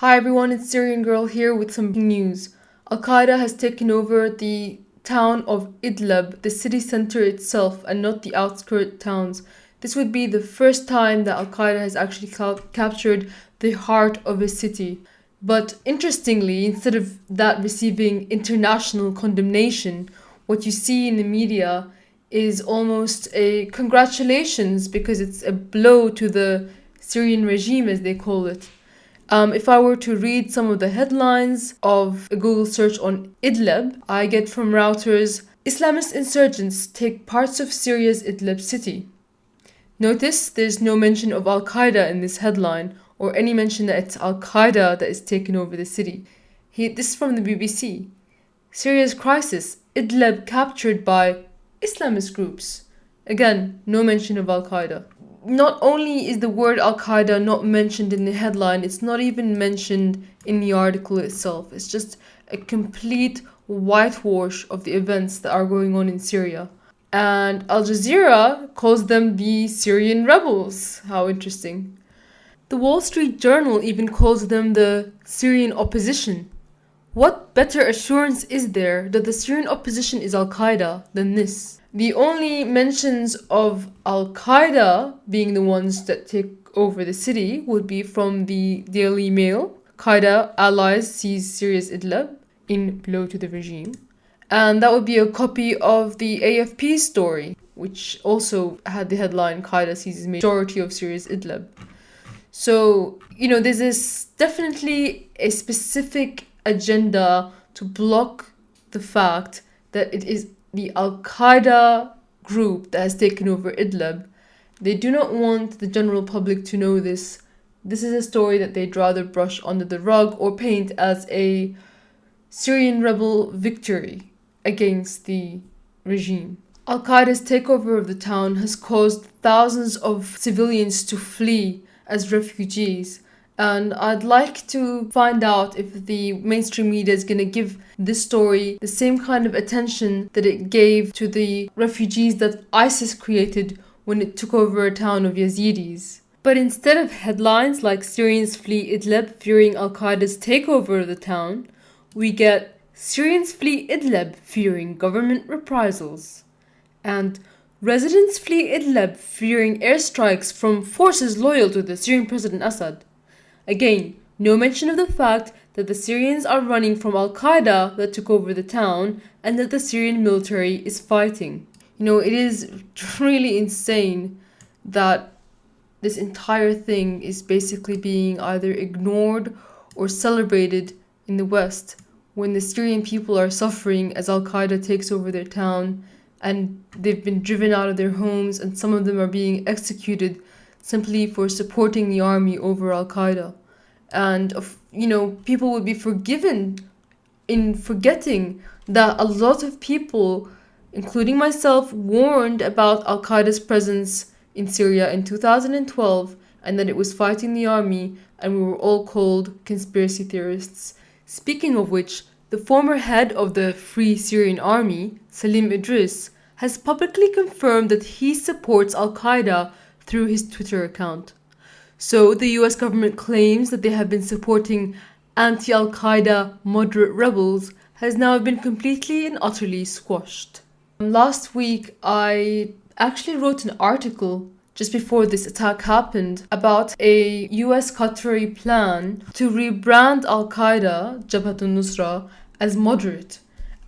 Hi everyone, it's Syrian Girl here with some news. Al-Qaeda has taken over the town of Idlib, the city center itself, and not the outskirt towns. This would be the first time that Al-Qaeda has actually captured the heart of a city. But interestingly, instead of that receiving international condemnation, what you see in the media is almost a congratulations because it's a blow to the Syrian regime, as they call it. If I were to read some of the headlines of a Google search on Idlib, I get from Reuters, Islamist insurgents take parts of Syria's Idlib city. Notice there's no mention of Al-Qaeda in this headline, or any mention that it's Al-Qaeda that is taking over the city. This is from the BBC. Syria's crisis, Idlib captured by Islamist groups. Again, no mention of Al-Qaeda. Not only is the word Al-Qaeda not mentioned in the headline, it's not even mentioned in the article itself. It's just a complete whitewash of the events that are going on in Syria. And Al Jazeera calls them the Syrian rebels. How interesting. The Wall Street Journal even calls them the Syrian opposition. What better assurance is there that the Syrian opposition is Al-Qaeda than this? The only mentions of Al-Qaeda being the ones that take over the city would be from the Daily Mail. Qaeda allies seize Syria's Idlib in blow to the regime. And that would be a copy of the AFP story, which also had the headline, Qaeda seizes majority of Syria's Idlib. So, there's definitely a specific agenda to block the fact that it is the Al-Qaeda group that has taken over Idlib. They do not want the general public to know this. This is a story that they'd rather brush under the rug or paint as a Syrian rebel victory against the regime. Al-Qaeda's takeover of the town has caused thousands of civilians to flee as refugees. And I'd like to find out if the mainstream media is going to give this story the same kind of attention that it gave to the refugees that ISIS created when it took over a town of Yazidis. But instead of headlines like Syrians flee Idlib fearing Al-Qaeda's takeover of the town, we get Syrians flee Idlib fearing government reprisals. And residents flee Idlib fearing airstrikes from forces loyal to the Syrian President Assad. Again, no mention of the fact that the Syrians are running from Al-Qaeda that took over the town and that the Syrian military is fighting. It is really insane that this entire thing is basically being either ignored or celebrated in the West when the Syrian people are suffering as Al-Qaeda takes over their town and they've been driven out of their homes and some of them are being executed simply for supporting the army over Al-Qaeda. And, people would be forgiven in forgetting that a lot of people, including myself, warned about Al-Qaeda's presence in Syria in 2012 and that it was fighting the army, and we were all called conspiracy theorists. Speaking of which, the former head of the Free Syrian Army, Salim Idris, has publicly confirmed that he supports Al-Qaeda through his Twitter account. So the US government claims that they have been supporting anti-Al-Qaeda moderate rebels has now been completely and utterly squashed. Last week, I actually wrote an article just before this attack happened about a US Qatari plan to rebrand Al-Qaeda, Jabhat al-Nusra, as moderate.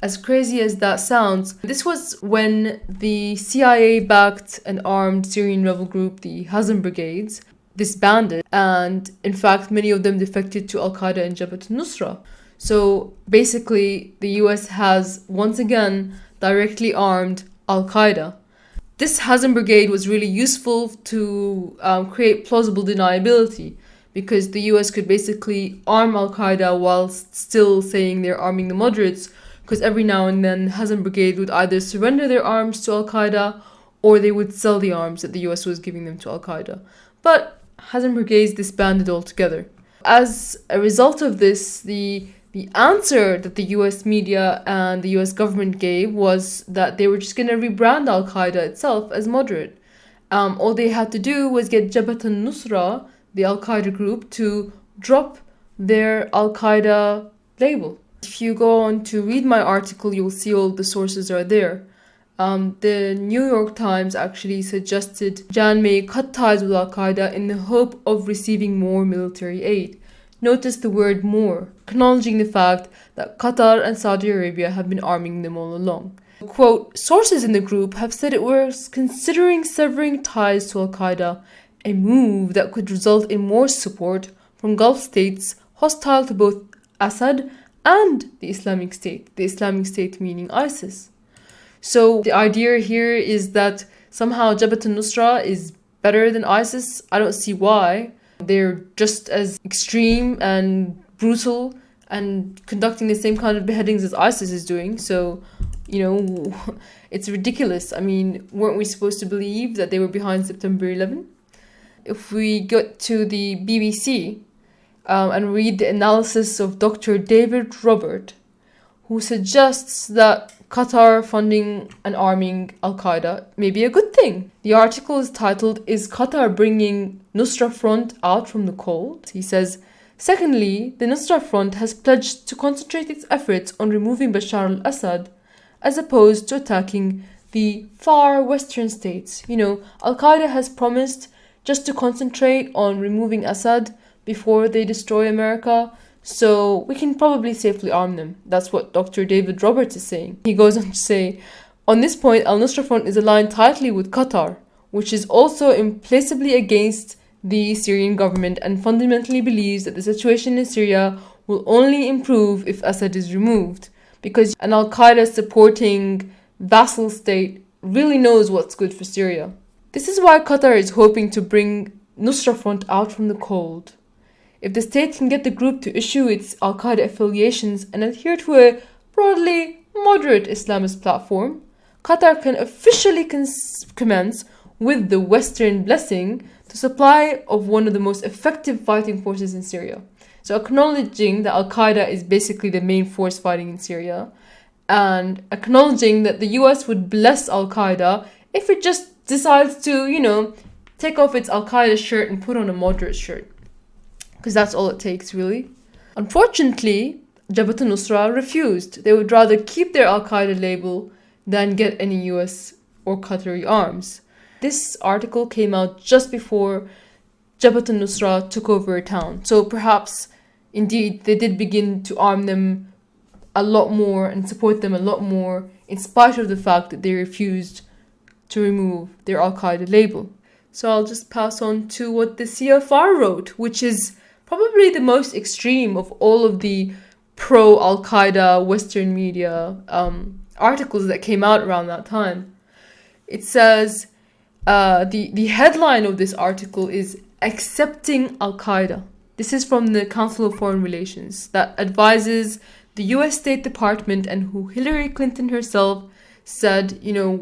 As crazy as that sounds, this was when the CIA-backed and armed Syrian rebel group, the Hazm Brigades, disbanded, and in fact many of them defected to Al-Qaeda and Jabhat al-Nusra. So basically the US has once again directly armed Al-Qaeda. This Hazm Brigade was really useful to create plausible deniability because the US could basically arm Al-Qaeda whilst still saying they're arming the moderates, because every now and then Hazm Brigade would either surrender their arms to Al-Qaeda or they would sell the arms that the US was giving them to Al-Qaeda. But Hazm Brigades disbanded altogether. As a result of this, the answer that the US media and the US government gave was that they were just going to rebrand Al-Qaeda itself as moderate. All they had to do was get Jabhat al-Nusra, the Al-Qaeda group, to drop their Al-Qaeda label. If you go on to read my article, you'll see all the sources are there. The New York Times actually suggested Jan may cut ties with Al-Qaeda in the hope of receiving more military aid. Notice the word more, acknowledging the fact that Qatar and Saudi Arabia have been arming them all along. Quote, sources in the group have said it was considering severing ties to Al-Qaeda, a move that could result in more support from Gulf states hostile to both Assad and the Islamic State meaning ISIS. So the idea here is that somehow Jabhat al-Nusra is better than ISIS. I don't see why. They're just as extreme and brutal and conducting the same kind of beheadings as ISIS is doing. So, it's ridiculous. I mean, weren't we supposed to believe that they were behind September 11? If we get to the BBC and read the analysis of Dr. David Robert, who suggests that Qatar funding and arming Al-Qaeda may be a good thing. The article is titled, Is Qatar Bringing Nusra Front Out from the Cold? He says, secondly, the Nusra Front has pledged to concentrate its efforts on removing Bashar al-Assad as opposed to attacking the far western states. Al-Qaeda has promised just to concentrate on removing Assad before they destroy America, so we can probably safely arm them. That's what Dr. David Roberts is saying. He goes on to say, on this point, Al-Nusra Front is aligned tightly with Qatar, which is also implacably against the Syrian government and fundamentally believes that the situation in Syria will only improve if Assad is removed, because an Al-Qaeda supporting vassal state really knows what's good for Syria. This is why Qatar is hoping to bring Nusra Front out from the cold. If the state can get the group to issue its Al-Qaeda affiliations and adhere to a broadly moderate Islamist platform, Qatar can officially commence with the Western blessing the supply of one of the most effective fighting forces in Syria. So acknowledging that Al-Qaeda is basically the main force fighting in Syria, and acknowledging that the US would bless Al-Qaeda if it just decides to, take off its Al-Qaeda shirt and put on a moderate shirt. Because that's all it takes, really. Unfortunately, Jabhat al-Nusra refused. They would rather keep their Al-Qaeda label than get any US or Qatari arms. This article came out just before Jabhat al-Nusra took over a town. So perhaps, indeed, they did begin to arm them a lot more and support them a lot more, in spite of the fact that they refused to remove their Al-Qaeda label. So I'll just pass on to what the CFR wrote, which is probably the most extreme of all of the pro-Al-Qaeda Western media articles that came out around that time. It says, the headline of this article is Accepting Al-Qaeda. This is from the Council of Foreign Relations that advises the US State Department and who Hillary Clinton herself said,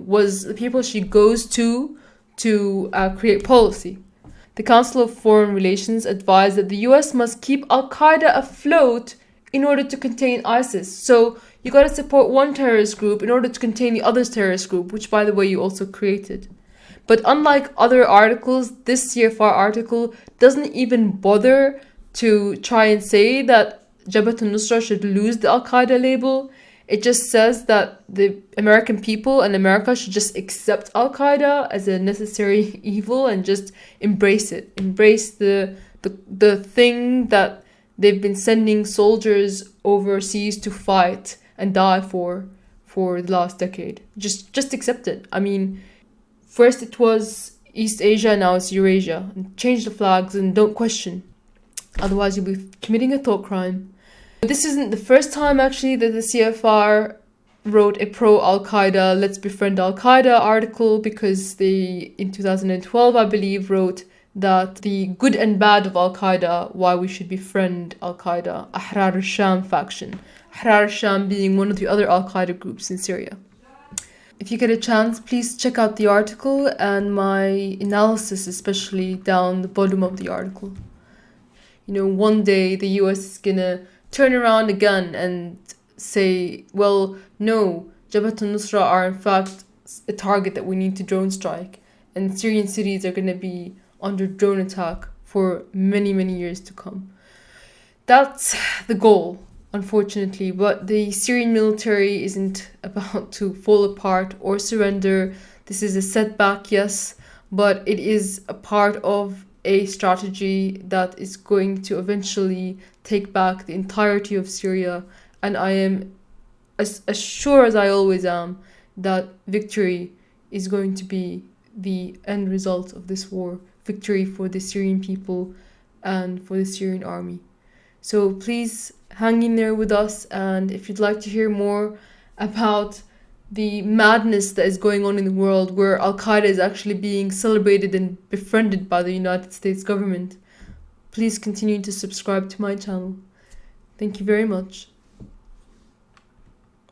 was the people she goes to create policy. The Council of Foreign Relations advised that the US must keep Al-Qaeda afloat in order to contain ISIS. So you got to support one terrorist group in order to contain the other terrorist group, which, by the way, you also created. But unlike other articles, this CFR article doesn't even bother to try and say that Jabhat al-Nusra should lose the Al-Qaeda label. It just says that the American people and America should just accept Al-Qaeda as a necessary evil and just embrace it. Embrace the thing that they've been sending soldiers overseas to fight and die for the last decade. Just accept it. I mean, first it was East Asia, now it's Eurasia. Change the flags and don't question. Otherwise you'll be committing a thought crime. This isn't the first time, actually, that the CFR wrote a pro-Al-Qaeda, let's befriend Al-Qaeda article, because they, in 2012, I believe, wrote that the good and bad of Al-Qaeda, why we should befriend Al-Qaeda, Ahrar al-Sham faction. Ahrar al-Sham being one of the other Al-Qaeda groups in Syria. If you get a chance, please check out the article and my analysis, especially down the bottom of the article. One day the US is gonna turn around again and say, well, no, Jabhat al-Nusra are in fact a target that we need to drone strike, and Syrian cities are going to be under drone attack for many, many years to come. That's the goal, unfortunately. But the Syrian military isn't about to fall apart or surrender. This is a setback, yes, but it is a part of a strategy that is going to eventually take back the entirety of Syria. And I am as sure as I always am that victory is going to be the end result of this war. Victory for the Syrian people and for the Syrian army. So please hang in there with us. And if you'd like to hear more about the madness that is going on in the world, where Al Qaeda is actually being celebrated and befriended by the United States government, please continue to subscribe to my channel. Thank you very much.